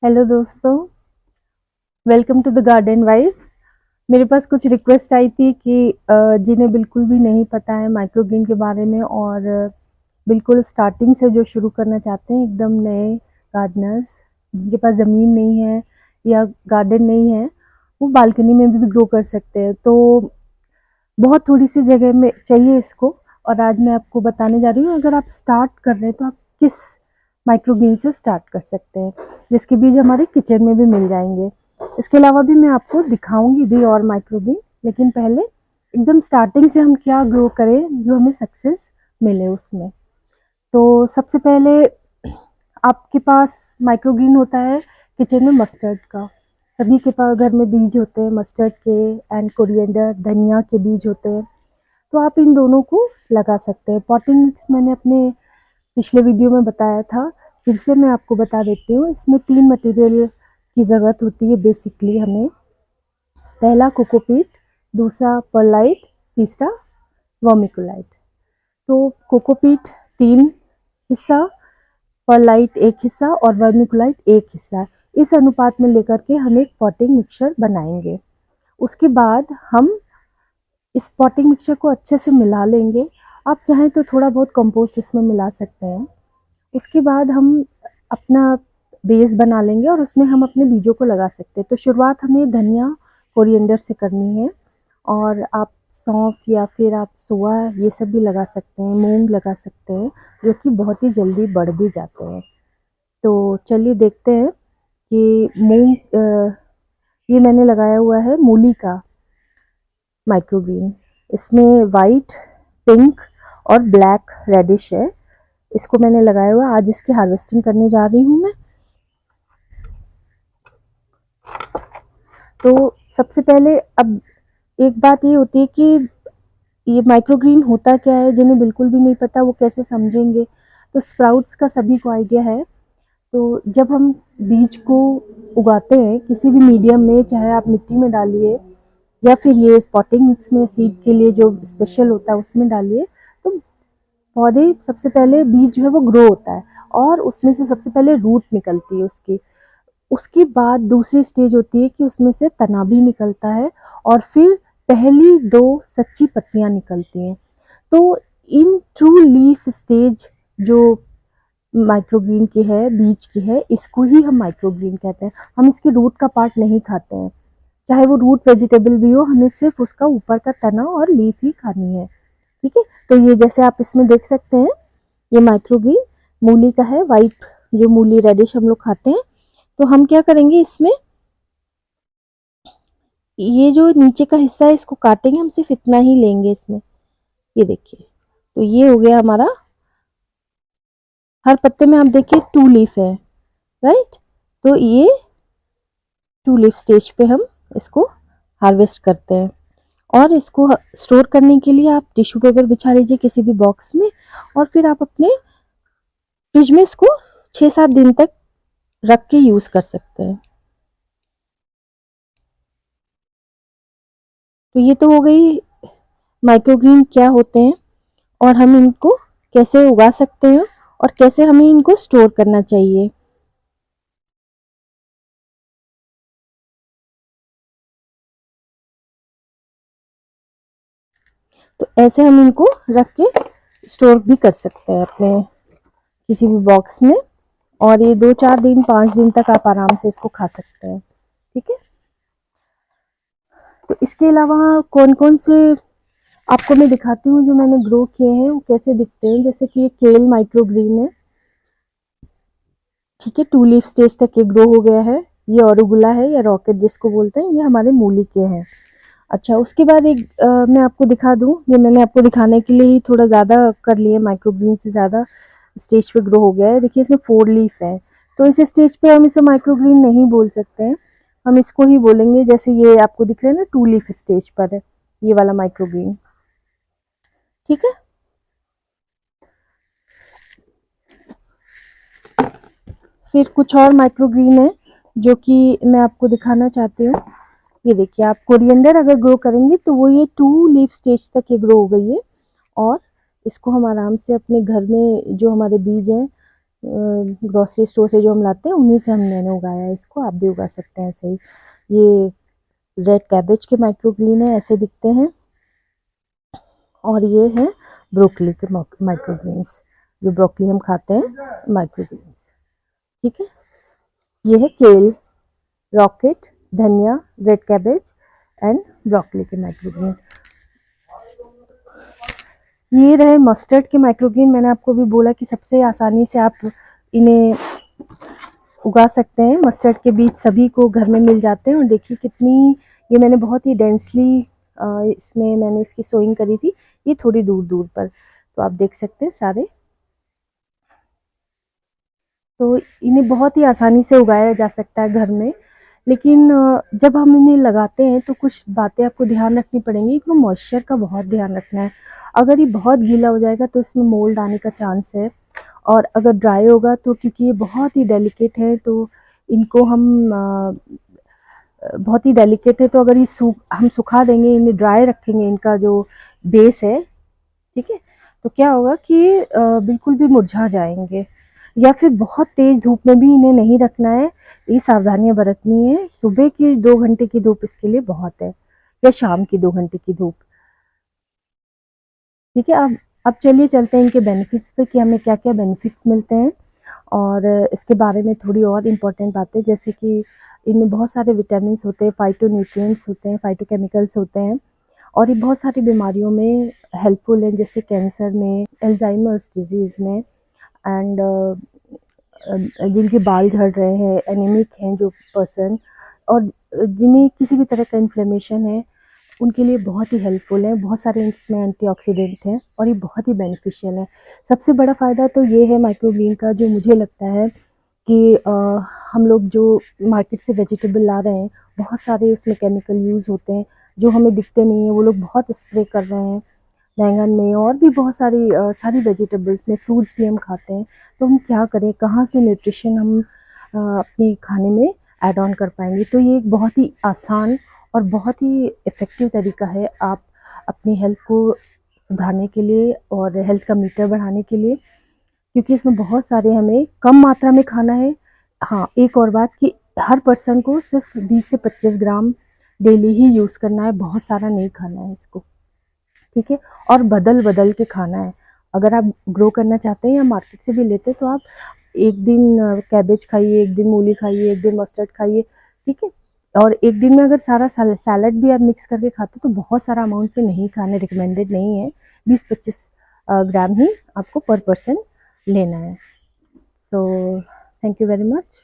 Hello दोस्तों, welcome to the garden vibes. मेरे पास कुछ रिक्वेस्ट आई थी कि जिन्हें बिल्कुल भी नहीं पता है माइक्रोग्रीन के बारे में और बिल्कुल स्टार्टिंग से जो शुरू करना चाहते हैं एकदम नए गार्डनर्स जिनके पास ज़मीन नहीं है या गार्डन नहीं है, वो बालकनी में भी ग्रो कर सकते हैं। तो बहुत थोड़ी सी जगह में चाहिए इसको, और आज मैं आपको बताने जा रही हूँ अगर आप स्टार्ट कर रहे हैं तो आप किस माइक्रोग्रीन से स्टार्ट कर सकते हैं, जिसके बीज हमारे किचन में भी मिल जाएंगे। इसके अलावा भी मैं आपको दिखाऊंगी भी और माइक्रोग्रीन, लेकिन पहले एकदम स्टार्टिंग से हम क्या ग्रो करें जो हमें सक्सेस मिले उसमें। तो सबसे पहले आपके पास माइक्रोग्रीन होता है किचन में मस्टर्ड का। सभी के पास घर में बीज होते हैं मस्टर्ड के, एंड कोरिएंडर धनिया के बीज होते हैं। तो आप इन दोनों को लगा सकते हैं। पॉटिंग मिक्स मैंने अपने पिछले वीडियो में बताया था, फिर से मैं आपको बता देती हूँ। इसमें 3 मटेरियल की ज़रूरत होती है बेसिकली हमें। पहला कोकोपीट, दूसरा परलाइट, तीसरा वर्मिकुलाइट। तो कोकोपीट 3 हिस्सा, परलाइट 1 हिस्सा और वर्मिकुलाइट 1 हिस्सा, इस अनुपात में लेकर के हम एक पॉटिंग मिक्सचर बनाएंगे। उसके बाद हम इस पॉटिंग मिक्सचर को अच्छे से मिला लेंगे। आप चाहें तो थोड़ा बहुत कंपोस्ट इसमें मिला सकते हैं। उसके बाद हम अपना बेस बना लेंगे और उसमें हम अपने बीजों को लगा सकते हैं। तो शुरुआत हमें धनिया कोरिएंडर से करनी है, और आप सौंफ या फिर आप सोआ ये सब भी लगा सकते हैं, मूंग लगा सकते हैं, जो कि बहुत ही जल्दी बढ़ भी जाते हैं। तो चलिए देखते हैं कि ये मैंने लगाया हुआ है मूली का माइक्रोग्रीन। इसमें वाइट, पिंक और ब्लैक रेडिश है। इसको मैंने लगाया हुआ, आज इसकी हार्वेस्टिंग करने जा रही हूँ मैं। तो सबसे पहले अब एक बात ये होती है कि ये माइक्रोग्रीन होता क्या है, जिन्हें बिल्कुल भी नहीं पता वो कैसे समझेंगे। तो स्प्राउट्स का सभी को आइडिया है। तो जब हम बीज को उगाते हैं किसी भी मीडियम में, चाहे आप मिट्टी में डालिए या फिर ये स्पॉटिंग मिक्स में सीड के लिए जो स्पेशल होता है उसमें डालिए, तो पौधे सबसे पहले बीज जो है वो ग्रो होता है और उसमें से सबसे पहले रूट निकलती है उसकी। उसके बाद दूसरी स्टेज होती है कि उसमें से तना भी निकलता है और फिर पहली 2 सच्ची पत्तियां निकलती हैं। तो इन ट्रू लीफ स्टेज जो माइक्रोग्रीन की है, बीज की है, इसको ही हम माइक्रोग्रीन कहते हैं। हम इसके रूट का पार्ट नहीं खाते हैं, चाहे वो रूट वेजिटेबल भी हो, हमें सिर्फ उसका ऊपर का तना और लीफ ही खानी है। ठीक है। तो ये जैसे आप इसमें देख सकते हैं, ये माइक्रोग्रीन मूली का है, वाइट जो मूली रेडिश हम लोग खाते हैं। तो हम क्या करेंगे, इसमें ये जो नीचे का हिस्सा है इसको काटेंगे, हम सिर्फ इतना ही लेंगे इसमें। ये देखिए, तो ये हो गया हमारा। हर पत्ते में आप देखिए 2 लीफ है, राइट। तो ये 2 लीफ स्टेज पे हम इसको हार्वेस्ट करते हैं। और इसको स्टोर करने के लिए आप टिश्यू पेपर बिछा लीजिए किसी भी बॉक्स में, और फिर आप अपने फ्रिज में इसको 6-7 दिन तक रख के यूज कर सकते हैं। तो ये तो हो गई माइक्रोग्रीन क्या होते हैं और हम इनको कैसे उगा सकते हैं और कैसे हमें इनको स्टोर करना चाहिए। तो ऐसे हम इनको रख के स्टोर भी कर सकते हैं अपने किसी भी बॉक्स में, और ये 2-4 दिन 5 दिन तक आप आराम से इसको खा सकते हैं। ठीक है। तो इसके अलावा कौन कौन से आपको मैं दिखाती हूँ जो मैंने ग्रो किए हैं वो कैसे दिखते हैं। जैसे कि ये केल माइक्रोग्रीन है, ठीक है, 2 लीफ स्टेज तक ये ग्रो हो गया है। ये ऑरुगुला है या रॉकेट जिसको बोलते हैं, ये हमारे मूली के हैं। अच्छा, उसके बाद एक मैं आपको दिखा दूं, ये मैंने आपको दिखाने के लिए ही थोड़ा ज़्यादा कर लिए, माइक्रोग्रीन से ज़्यादा स्टेज पे ग्रो हो गया है। देखिए इसमें 4 लीफ है, तो इस स्टेज पे हम इसे माइक्रोग्रीन नहीं बोल सकते हैं, हम इसको ही बोलेंगे जैसे ये आपको दिख रहा है ना 2 लीफ स्टेज पर है ये वाला माइक्रोग्रीन। ठीक है। फिर कुछ और माइक्रोग्रीन है जो कि मैं आपको दिखाना चाहती हूँ। ये देखिए, आप कोरिएंडर अगर ग्रो करेंगे तो वो ये 2 लीफ स्टेज तक ये ग्रो हो गई है, और इसको हम आराम से अपने घर में जो हमारे बीज हैं ग्रोसरी स्टोर से जो हम लाते हैं उन्हीं से मैंने उगाया है इसको। आप भी उगा सकते हैं ऐसे ही। ये रेड कैबेज के माइक्रोग्रीन है, ऐसे दिखते हैं। और ये है ब्रोकली के माइक्रोग्रीन्स, जो ब्रोकली हम खाते हैं माइक्रोग्रीन्स। ठीक है, ये है केल, रॉकेट, धनिया, रेड कैबेज एंड ब्रोकली के माइक्रोग्रीन। ये रहे मस्टर्ड के माइक्रोग्रीन। मैंने आपको भी बोला कि सबसे आसानी से आप इन्हें उगा सकते हैं। मस्टर्ड के बीज सभी को घर में मिल जाते हैं। और देखिए कितनी, ये मैंने बहुत ही डेंसली इसमें मैंने इसकी सोइंग करी थी, ये थोड़ी दूर दूर पर, तो आप देख सकते हैं सारे। तो इन्हें बहुत ही आसानी से उगाया जा सकता है घर में। लेकिन जब हम इन्हें लगाते हैं तो कुछ बातें आपको ध्यान रखनी पड़ेंगी। इसमें मॉइस्चर का बहुत ध्यान रखना है। अगर ये बहुत गीला हो जाएगा तो इसमें मोल्ड आने का चांस है। और अगर ड्राई होगा तो, क्योंकि ये बहुत ही डेलिकेट है, तो इनको हम बहुत ही डेलिकेट है, तो अगर ये हम सुखा देंगे, इन्हें ड्राई रखेंगे, इनका जो बेस है, ठीक है, तो क्या होगा कि बिल्कुल भी मुरझा जाएंगे। या फिर बहुत तेज धूप में भी इन्हें नहीं रखना है। ये सावधानियां बरतनी है। सुबह की 2 घंटे की धूप इसके लिए बहुत है, या शाम की 2 घंटे की धूप। ठीक है, अब चलिए चलते हैं इनके बेनिफिट्स पे कि हमें क्या क्या बेनिफिट्स मिलते हैं। और इसके बारे में थोड़ी और इम्पोर्टेंट बातें, जैसे कि इनमें बहुत सारे विटामिन होते हैं, फाइटो न्यूट्रिएंट्स होते हैं, फाइटोकेमिकल्स होते हैं। और ये बहुत सारी बीमारियों में हेल्पफुल है, जैसे कैंसर में, अल्जाइमर्स डिजीज़ में, एंड जिनके बाल झड़ रहे हैं, एनीमिक हैं जो पर्सन, और जिन्हें किसी भी तरह का इन्फ्लेमेशन है, उनके लिए बहुत ही हेल्पफुल है। बहुत सारे इसमें एंटीऑक्सीडेंट हैं और ये बहुत ही बेनिफिशियल है। सबसे बड़ा फ़ायदा तो ये है माइक्रोग्रीन का, जो मुझे लगता है कि हम लोग जो मार्केट से वेजिटेबल ला रहे हैं, बहुत सारे उसमें केमिकल यूज़ होते हैं जो हमें दिखते नहीं हैं। वो लोग बहुत स्प्रे कर रहे हैं बैंगन में, और भी बहुत सारी सारी वेजिटेबल्स में, फ्रूट्स भी हम खाते हैं। तो हम क्या करें, कहाँ से न्यूट्रिशन हम अपने खाने में ऐड ऑन कर पाएंगे। तो ये एक बहुत ही आसान और बहुत ही इफ़ेक्टिव तरीका है आप अपनी हेल्थ को सुधारने के लिए और हेल्थ का मीटर बढ़ाने के लिए, क्योंकि इसमें बहुत सारे हमें कम मात्रा में खाना है। हाँ, एक और बात कि हर पर्सन को सिर्फ 20 से 25 ग्राम डेली ही यूज़ करना है, बहुत सारा नहीं खाना है इसको। ठीक है, और बदल बदल के खाना है। अगर आप ग्रो करना चाहते हैं या मार्केट से भी लेते हैं, तो आप एक दिन कैबेज खाइए, एक दिन मूली खाइए, एक दिन मस्टर्ड खाइए। ठीक है, और एक दिन में अगर सारा सैलड भी आप मिक्स करके खाते तो बहुत सारा अमाउंट पे नहीं खाने, रिकमेंडेड नहीं है। 20-25 ग्राम ही आपको पर पर्सन लेना है। So thank you very much.